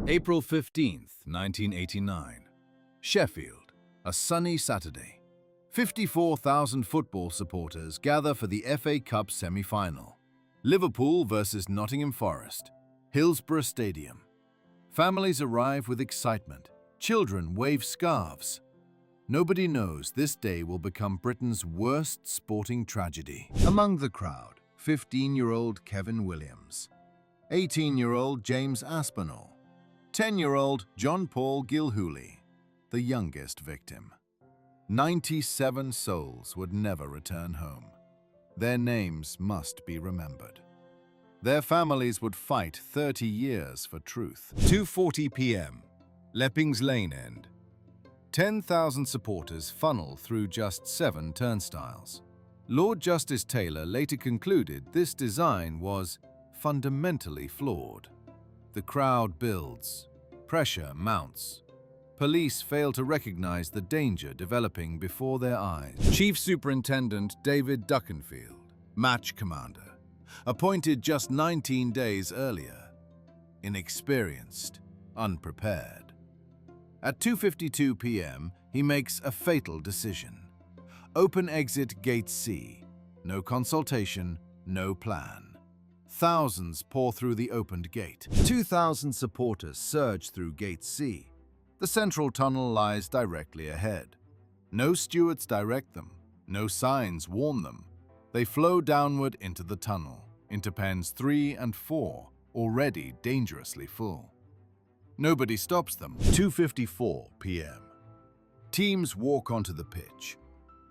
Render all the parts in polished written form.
April 15th, 1989. Sheffield, a sunny Saturday. 54,000 football supporters gather for the FA Cup semi-final. Liverpool versus Nottingham Forest, Hillsborough Stadium. Families arrive with excitement. Children wave scarves. Nobody knows this day will become Britain's worst sporting tragedy. Among the crowd, 15-year-old Kevin Williams, 18-year-old James Aspinall, 10-year-old John Paul Gilhooly, the youngest victim. 97 souls would never return home. Their names must be remembered. Their families would fight 30 years for truth. 2:40 p.m. Leppings Lane End. 10,000 supporters funnel through just 7 turnstiles. Lord Justice Taylor later concluded this design was fundamentally flawed. The crowd builds. Pressure mounts. Police fail to recognize the danger developing before their eyes. Chief Superintendent David Duckenfield, match commander, appointed just 19 days earlier, inexperienced, unprepared. At 2:52 p.m., he makes a fatal decision. Open exit Gate C. No consultation, no plan. Thousands pour through the opened gate. 2,000 supporters surge through Gate C. The central tunnel lies directly ahead. No stewards direct them. No signs warn them. They flow downward into the tunnel, into pens 3 and 4, already dangerously full. Nobody stops them. 2:54 p.m. Teams walk onto the pitch.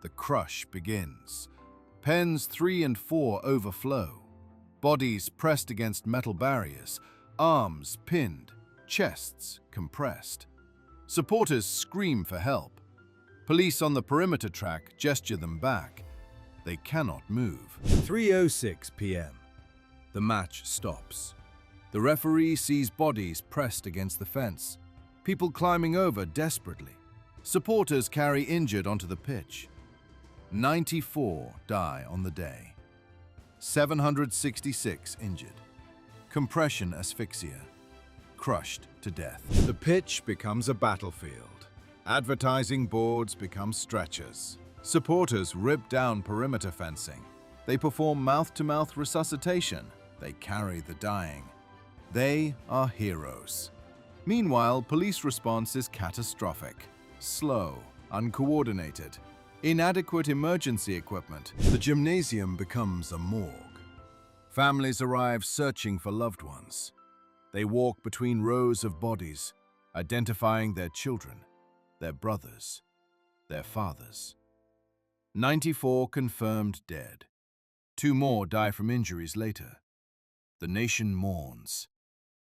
The crush begins. Pens 3 and 4 overflow. Bodies pressed against metal barriers, arms pinned, chests compressed. Supporters scream for help. Police on the perimeter track gesture them back. They cannot move. 3:06 p.m. The match stops. The referee sees bodies pressed against the fence, people climbing over desperately. Supporters carry injured onto the pitch. 94 die on the day. 766 injured. Compression asphyxia. Crushed to death. The pitch becomes a battlefield. Advertising boards become stretchers. Supporters rip down perimeter fencing. They perform mouth-to-mouth resuscitation. They carry the dying. They are heroes. Meanwhile, police response is catastrophic. Slow, uncoordinated, inadequate emergency equipment. The gymnasium becomes a morgue. Families arrive searching for loved ones. They walk between rows of bodies, identifying their children, their brothers, their fathers. 94 confirmed dead. 2 more die from injuries later. The nation mourns.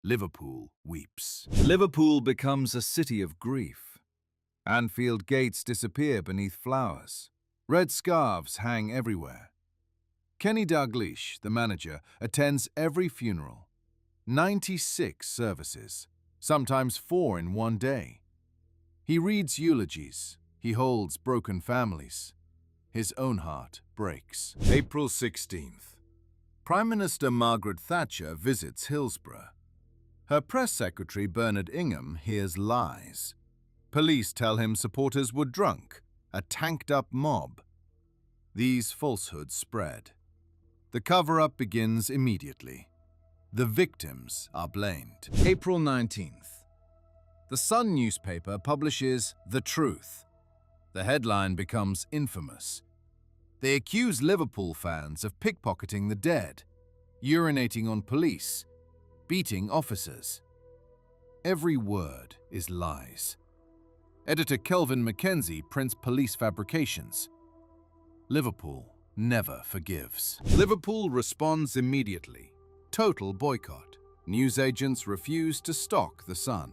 Liverpool weeps. Liverpool becomes a city of grief. Anfield gates disappear beneath flowers. Red scarves hang everywhere. Kenny Dalglish, the manager, attends every funeral. 96 services, sometimes 4 in one day. He reads eulogies. He holds broken families. His own heart breaks. April 16th. Prime Minister Margaret Thatcher visits Hillsborough. Her press secretary Bernard Ingham hears lies. Police tell him supporters were drunk, a tanked-up mob. These falsehoods spread. The cover-up begins immediately. The victims are blamed. April 19th. The Sun newspaper publishes The Truth. The headline becomes infamous. They accuse Liverpool fans of pickpocketing the dead, urinating on police, beating officers. Every word is lies. Editor Kelvin Mackenzie prints police fabrications. Liverpool never forgives. Liverpool responds immediately. Total boycott. Newsagents refuse to stock The Sun.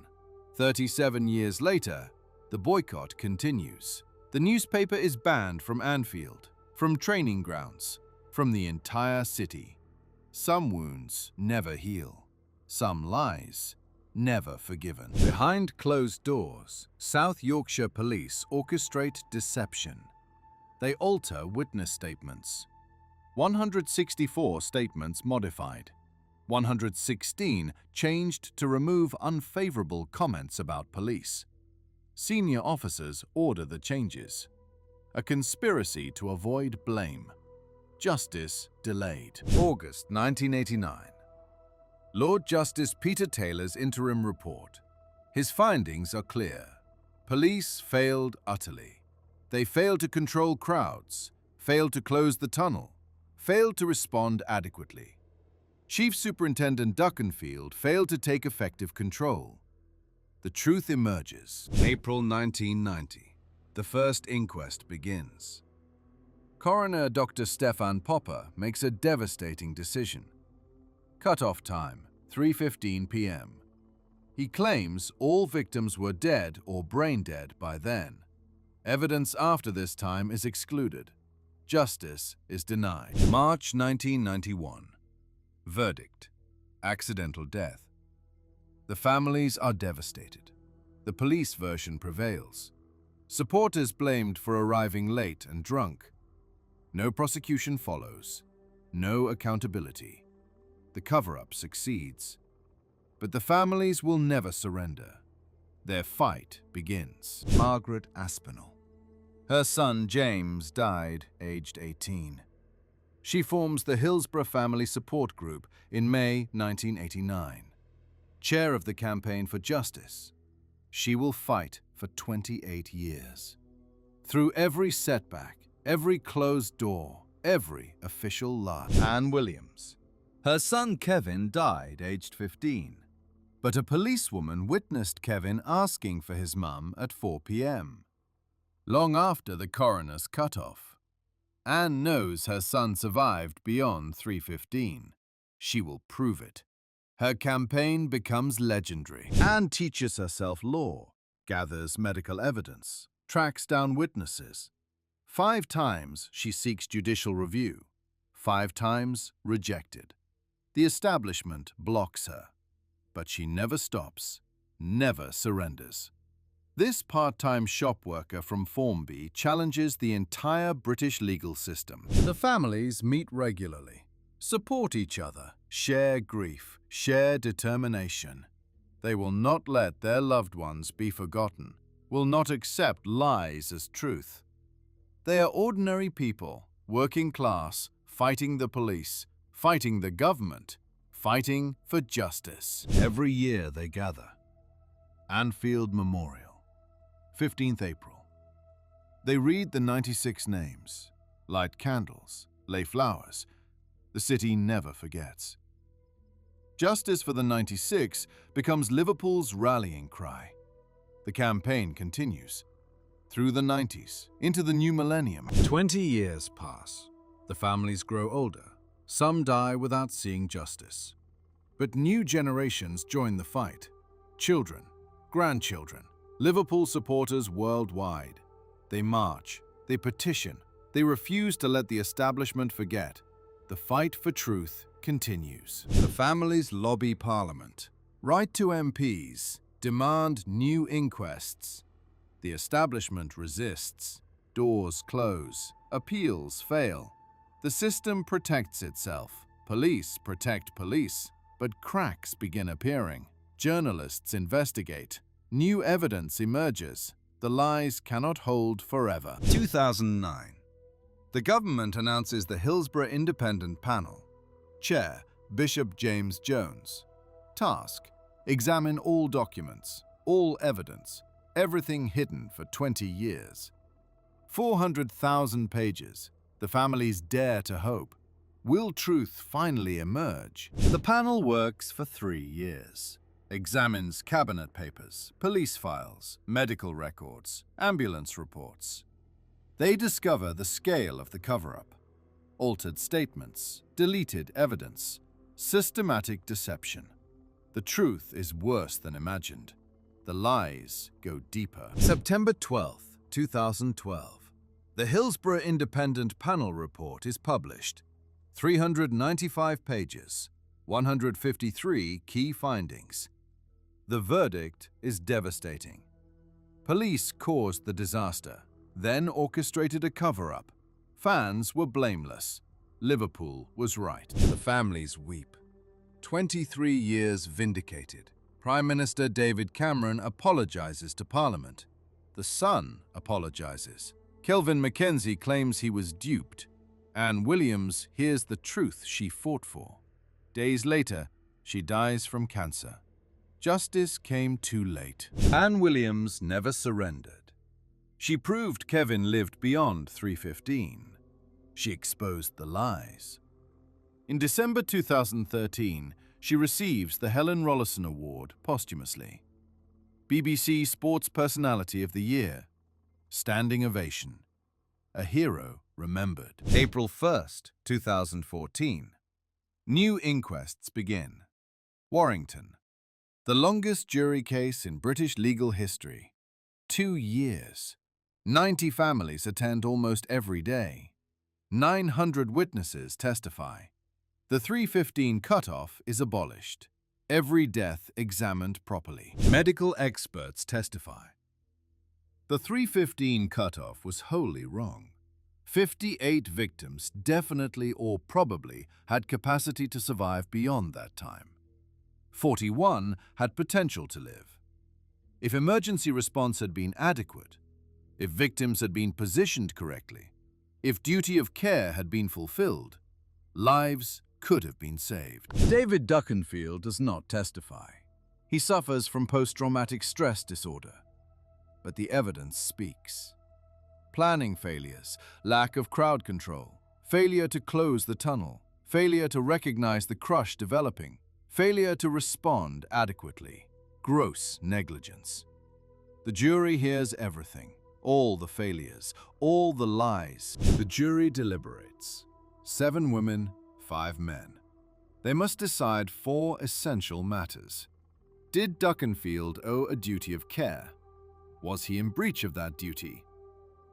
37 years later, the boycott continues. The newspaper is banned from Anfield, from training grounds, from the entire city. Some wounds never heal. Some lies never forgiven. Behind closed doors, South Yorkshire police orchestrate deception. They alter witness statements. 164 statements modified. 116 changed to remove unfavorable comments about police. Senior officers order the changes. A conspiracy to avoid blame. Justice delayed. August 1989. Lord Justice Peter Taylor's interim report. His findings are clear. Police failed utterly. They failed to control crowds, failed to close the tunnel, failed to respond adequately. Chief Superintendent Duckenfield failed to take effective control. The truth emerges. April 1990. The first inquest begins. Coroner Dr. Stefan Popper makes a devastating decision. Cut-off time, 3:15 p.m. He claims all victims were dead or brain dead by then. Evidence after this time is excluded. Justice is denied. March 1991. Verdict: accidental death. The families are devastated. The police version prevails. Supporters blamed for arriving late and drunk. No prosecution follows. No accountability. The cover-up succeeds. But the families will never surrender. Their fight begins. Margaret Aspinall. Her son James died aged 18. She forms the Hillsborough Family Support Group in May 1989. Chair of the Campaign for Justice, she will fight for 28 years. Through every setback, every closed door, every official lie. Anne Williams. Her son Kevin died aged 15. But a policewoman witnessed Kevin asking for his mum at 4 p.m. long after the coroner's cutoff. Anne knows her son survived beyond 3:15. She will prove it. Her campaign becomes legendary. Anne teaches herself law, gathers medical evidence, tracks down witnesses. 5 times she seeks judicial review. 5 times rejected. The establishment blocks her. But she never stops, never surrenders. This part-time shop worker from Formby challenges the entire British legal system. The families meet regularly, support each other, share grief, share determination. They will not let their loved ones be forgotten, will not accept lies as truth. They are ordinary people, working class, fighting the police, fighting the government, fighting for justice. Every year they gather. Anfield Memorial. 15th April. They read the 96 names, light candles, lay flowers. The city never forgets. Justice for the 96 becomes Liverpool's rallying cry. The campaign continues. Through the 90s, into the new millennium. 20 years pass. The families grow older. Some die without seeing justice. But new generations join the fight. Children, grandchildren, Liverpool supporters worldwide. They march, they petition, they refuse to let the establishment forget. The fight for truth continues. The families lobby Parliament, write to MPs, demand new inquests. The establishment resists. Doors close, appeals fail. The system protects itself. Police protect police, but cracks begin appearing. Journalists investigate. New evidence emerges. The lies cannot hold forever. 2009. The government announces the Hillsborough Independent Panel. Chair, Bishop James Jones. Task, examine all documents, all evidence, everything hidden for 20 years. 400,000 pages. The families dare to hope. Will truth finally emerge? The panel works for 3 years. Examines cabinet papers, police files, medical records, ambulance reports. They discover the scale of the cover-up. Altered statements, deleted evidence, systematic deception. The truth is worse than imagined. The lies go deeper. September 12, 2012. The Hillsborough Independent Panel Report is published. 395 pages, 153 key findings. The verdict is devastating. Police caused the disaster, then orchestrated a cover-up. Fans were blameless. Liverpool was right. The families weep. 23 years vindicated. Prime Minister David Cameron apologizes to Parliament. The Sun apologizes. Kelvin Mackenzie claims he was duped. Anne Williams hears the truth she fought for. Days later, she dies from cancer. Justice came too late. Anne Williams never surrendered. She proved Kevin lived beyond 315. She exposed the lies. In December 2013, she receives the Helen Rollason Award posthumously. BBC Sports Personality of the Year. Standing ovation. A hero remembered. April 1st, 2014. New inquests begin. Warrington. The longest jury case in British legal history. 2 years. 90 families attend almost every day. 900 witnesses testify. The 315 cutoff is abolished. Every death examined properly. Medical experts testify. The 315 cutoff was wholly wrong. 58 victims definitely or probably had capacity to survive beyond that time. 41 had potential to live. If emergency response had been adequate, if victims had been positioned correctly, if duty of care had been fulfilled, lives could have been saved. David Duckenfield does not testify. He suffers from post-traumatic stress disorder. But the evidence speaks. Planning failures, lack of crowd control, failure to close the tunnel, failure to recognize the crush developing, failure to respond adequately, gross negligence. The jury hears everything, all the failures, all the lies. The jury deliberates. 7 women, 5 men. They must decide 4 essential matters. Did Duckenfield owe a duty of care? Was he in breach of that duty?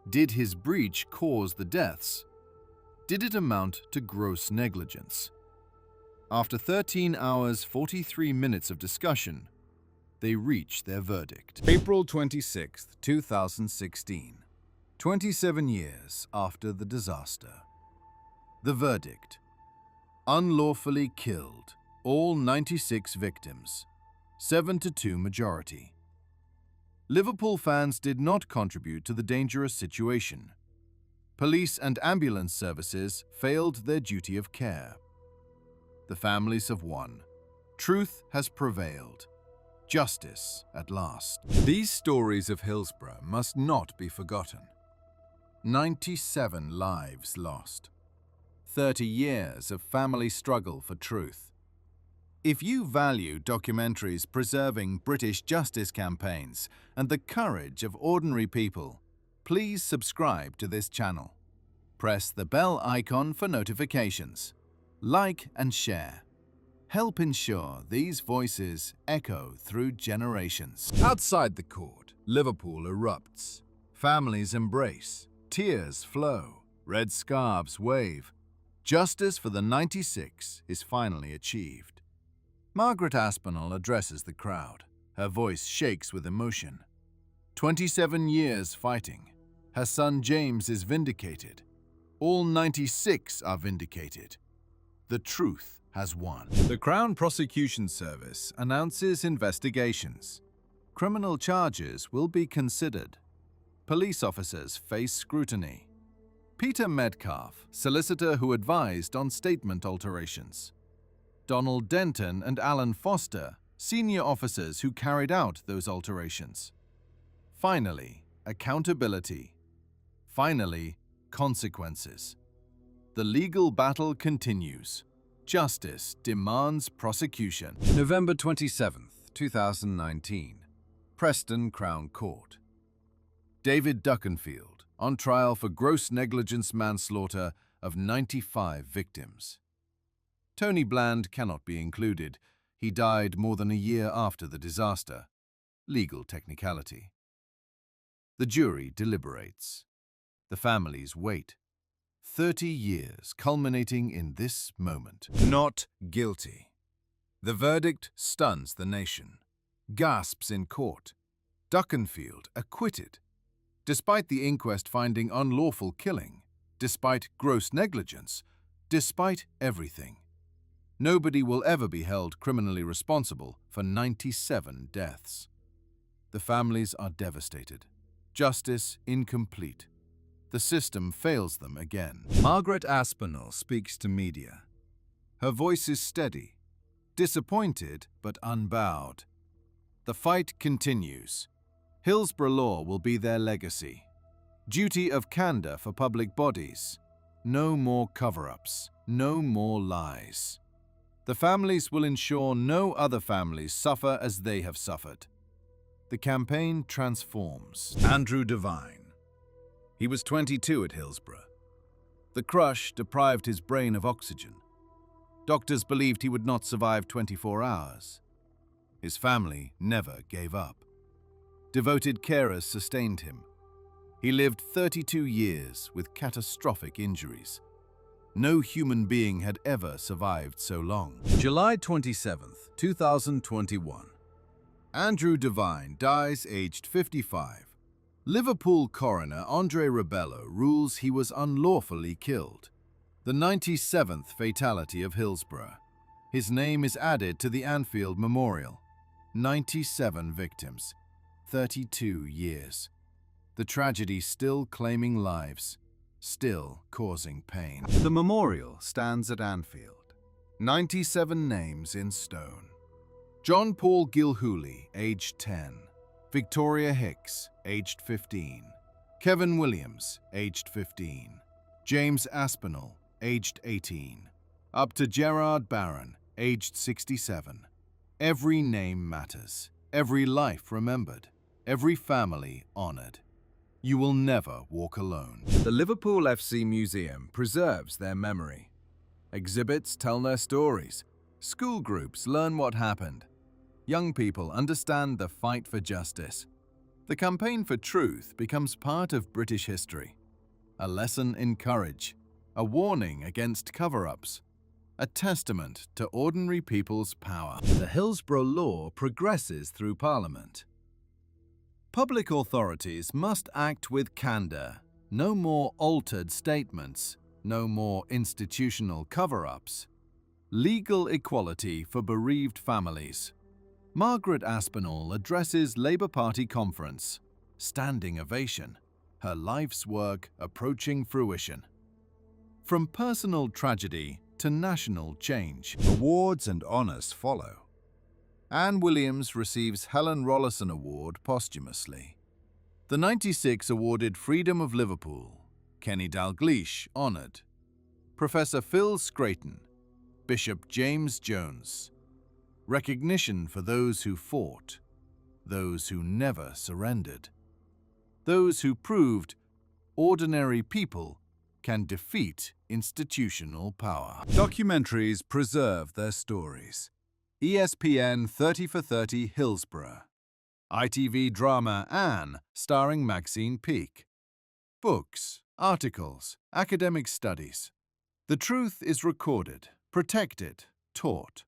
Did his breach cause the deaths? Did it amount to gross negligence? After 13 hours, 43 minutes of discussion, they reach their verdict. April 26, 2016, 27 years after the disaster. The verdict: unlawfully killed, all 96 victims, 7-2 majority. Liverpool fans did not contribute to the dangerous situation. Police and ambulance services failed their duty of care. The families have won. Truth has prevailed. Justice at last. These stories of Hillsborough must not be forgotten. 97 lives lost. 30 years of family struggle for truth. If you value documentaries preserving British justice campaigns and the courage of ordinary people, please subscribe to this channel. Press the bell icon for notifications. Like and share. Help ensure these voices echo through generations. Outside the court, Liverpool erupts. Families embrace. Tears flow. Red scarves wave. Justice for the 96 is finally achieved. Margaret Aspinall addresses the crowd. Her voice shakes with emotion. 27 years fighting. Her son James is vindicated. All 96 are vindicated. The truth has won. The Crown Prosecution Service announces investigations. Criminal charges will be considered. Police officers face scrutiny. Peter Metcalfe, solicitor who advised on statement alterations. Donald Denton and Alan Foster, senior officers who carried out those alterations. Finally, accountability. Finally, consequences. The legal battle continues. Justice demands prosecution. November 27th, 2019. Preston Crown Court. David Duckenfield, on trial for gross negligence manslaughter of 95 victims. Tony Bland cannot be included. He died more than a year after the disaster. Legal technicality. The jury deliberates. The families wait. 30 years culminating in this moment. Not guilty. The verdict stuns the nation. Gasps in court. Duckenfield acquitted. Despite the inquest finding unlawful killing, despite gross negligence, despite everything. Nobody will ever be held criminally responsible for 97 deaths. The families are devastated. Justice incomplete. The system fails them again. Margaret Aspinall speaks to media. Her voice is steady, disappointed but unbowed. The fight continues. Hillsborough law will be their legacy. Duty of candor for public bodies. No more cover-ups, no more lies. The families will ensure no other families suffer as they have suffered. The campaign transforms. Andrew Devine. He was 22 at Hillsborough. The crush deprived his brain of oxygen. Doctors believed he would not survive 24 hours. His family never gave up. Devoted carers sustained him. He lived 32 years with catastrophic injuries. No human being had ever survived so long. July 27, 2021. Andrew Devine dies aged 55. Liverpool coroner Andre Rebello rules he was unlawfully killed. The 97th fatality of Hillsborough. His name is added to the Anfield Memorial. 97 victims, 32 years. The tragedy still claiming lives, still causing pain. The memorial stands at Anfield. 97 names in stone. John Paul Gilhooly, aged 10. Victoria Hicks, aged 15. Kevin Williams, aged 15. James Aspinall, aged 18. Up to Gerard Barron, aged 67. Every name matters, every life remembered, every family honored. You will never walk alone. The Liverpool FC Museum preserves their memory. Exhibits tell their stories. School groups learn what happened. Young people understand the fight for justice. The campaign for truth becomes part of British history. A lesson in courage, a warning against cover-ups, a testament to ordinary people's power. The Hillsborough law progresses through Parliament. Public authorities must act with candor. No more altered statements, no more institutional cover-ups. Legal equality for bereaved families. Margaret Aspinall addresses Labour Party conference. Standing ovation. Her life's work approaching fruition. From personal tragedy to national change. Awards and honours follow. Anne Williams receives Helen Rollason Award posthumously. The 96 awarded Freedom of Liverpool. Kenny Dalglish honoured. Professor Phil Scraton. Bishop James Jones. Recognition for those who fought. Those who never surrendered. Those who proved ordinary people can defeat institutional power. Documentaries preserve their stories. ESPN 30 for 30 Hillsborough. ITV drama Anne, starring Maxine Peake. Books, articles, academic studies. The truth is recorded, protected, taught.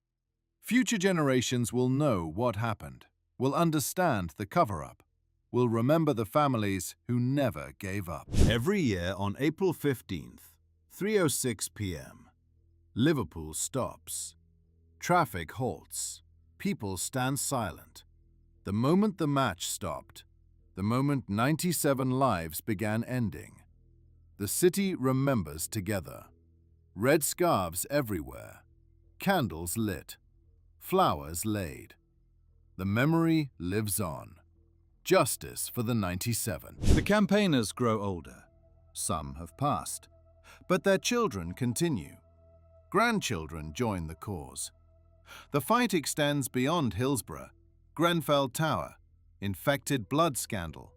Future generations will know what happened, will understand the cover-up, will remember the families who never gave up. Every year on April 15th, 3:06 p.m., Liverpool stops. Traffic halts. People stand silent. The moment the match stopped, the moment 97 lives began ending, the city remembers together. Red scarves everywhere, candles lit, flowers laid. The memory lives on. Justice for the 97. The campaigners grow older. Some have passed, but their children continue. Grandchildren join the cause. The fight extends beyond Hillsborough. Grenfell Tower, infected blood scandal,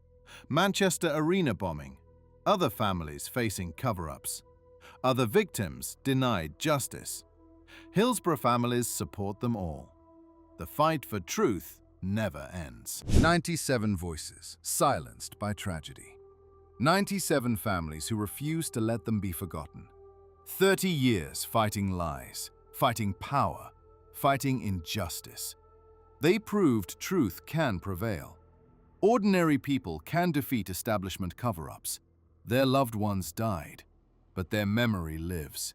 Manchester Arena bombing, other families facing cover-ups, other victims denied justice. Hillsborough families support them all. The fight for truth never ends. 97 voices silenced by tragedy. 97 families who refuse to let them be forgotten. 30 years fighting lies, fighting power, fighting injustice. They proved truth can prevail. Ordinary people can defeat establishment cover-ups. Their loved ones died, but their memory lives.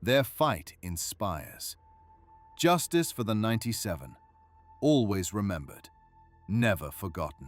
Their fight inspires. Justice for the 97. Always remembered. Never forgotten.